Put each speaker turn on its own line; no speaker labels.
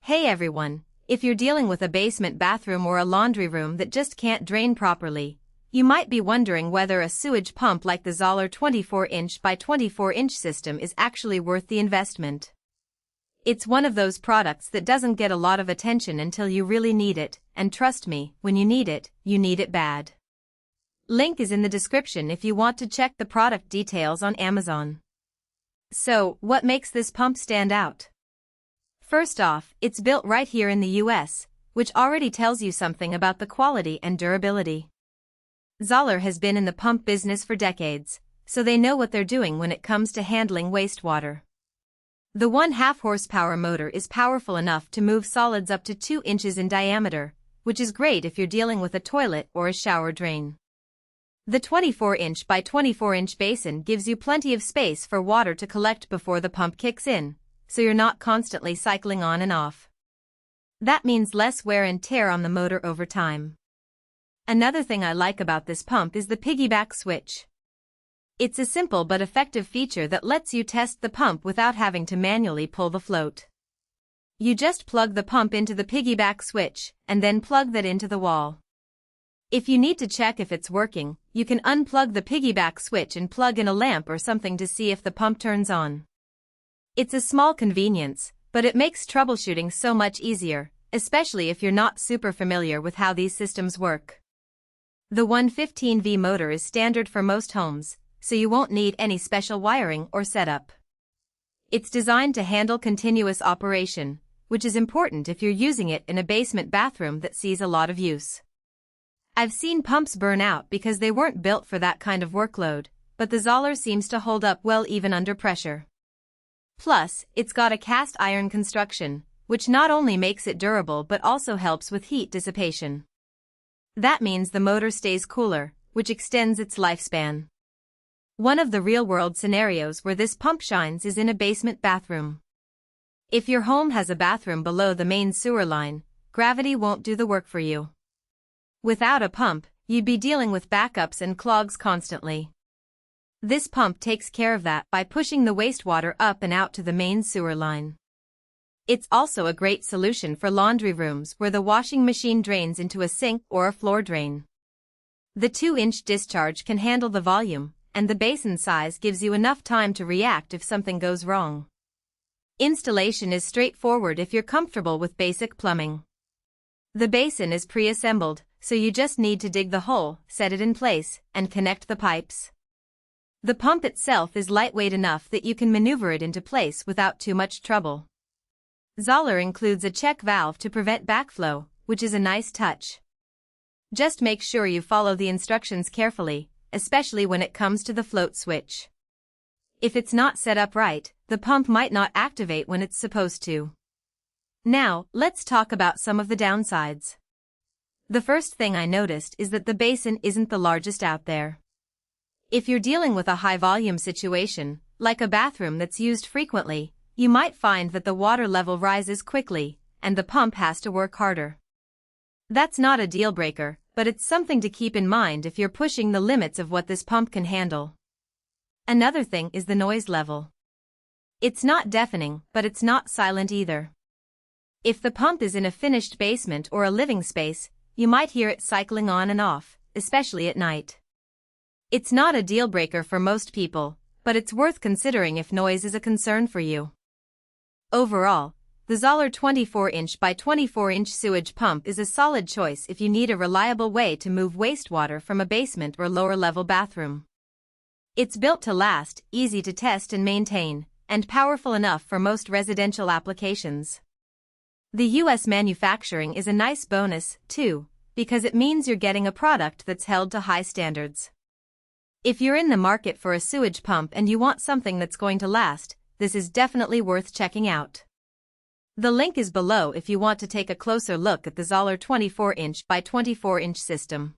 Hey everyone, if you're dealing with a basement bathroom or a laundry room that just can't drain properly, you might be wondering whether a sewage pump like the Zoeller 24-inch by 24-inch system is actually worth the investment. It's one of those products that doesn't get a lot of attention until you really need it, and trust me, when you need it bad. Link is in the description if you want to check the product details on Amazon. So, what makes this pump stand out? First off, it's built right here in the US, which already tells you something about the quality and durability. Zoeller has been in the pump business for decades, so they know what they're doing when it comes to handling wastewater. The 1/2 horsepower motor is powerful enough to move solids up to 2 inches in diameter, which is great if you're dealing with a toilet or a shower drain. The 24-inch by 24-inch basin gives you plenty of space for water to collect before the pump kicks in, so you're not constantly cycling on and off. That means less wear and tear on the motor over time. Another thing I like about this pump is the Piggy-Back switch. It's a simple but effective feature that lets you test the pump without having to manually pull the float. You just plug the pump into the Piggy-Back switch, and then plug that into the wall. If you need to check if it's working, you can unplug the Piggy-Back switch and plug in a lamp or something to see if the pump turns on. It's a small convenience, but it makes troubleshooting so much easier, especially if you're not super familiar with how these systems work. The 115V motor is standard for most homes, so you won't need any special wiring or setup. It's designed to handle continuous operation, which is important if you're using it in a basement bathroom that sees a lot of use. I've seen pumps burn out because they weren't built for that kind of workload, but the Zoeller seems to hold up well even under pressure. Plus, it's got a cast iron construction, which not only makes it durable but also helps with heat dissipation. That means the motor stays cooler, which extends its lifespan. One of the real-world scenarios where this pump shines is in a basement bathroom. If your home has a bathroom below the main sewer line, gravity won't do the work for you. Without a pump, you'd be dealing with backups and clogs constantly. This pump takes care of that by pushing the wastewater up and out to the main sewer line. It's also a great solution for laundry rooms where the washing machine drains into a sink or a floor drain. The 2-inch discharge can handle the volume, and the basin size gives you enough time to react if something goes wrong. Installation is straightforward if you're comfortable with basic plumbing. The basin is pre-assembled, so you just need to dig the hole, set it in place, and connect the pipes. The pump itself is lightweight enough that you can maneuver it into place without too much trouble. Zoeller includes a check valve to prevent backflow, which is a nice touch. Just make sure you follow the instructions carefully, especially when it comes to the float switch. If it's not set up right, the pump might not activate when it's supposed to. Now, let's talk about some of the downsides. The first thing I noticed is that the basin isn't the largest out there. If you're dealing with a high-volume situation, like a bathroom that's used frequently, you might find that the water level rises quickly, and the pump has to work harder. That's not a deal-breaker, but it's something to keep in mind if you're pushing the limits of what this pump can handle. Another thing is the noise level. It's not deafening, but it's not silent either. If the pump is in a finished basement or a living space, you might hear it cycling on and off, especially at night. It's not a deal-breaker for most people, but it's worth considering if noise is a concern for you. Overall, the Zoeller 24-inch by 24-inch sewage pump is a solid choice if you need a reliable way to move wastewater from a basement or lower-level bathroom. It's built to last, easy to test and maintain, and powerful enough for most residential applications. The US manufacturing is a nice bonus, too, because it means you're getting a product that's held to high standards. If you're in the market for a sewage pump and you want something that's going to last, this is definitely worth checking out. The link is below if you want to take a closer look at the Zoeller 24-inch by 24-inch system.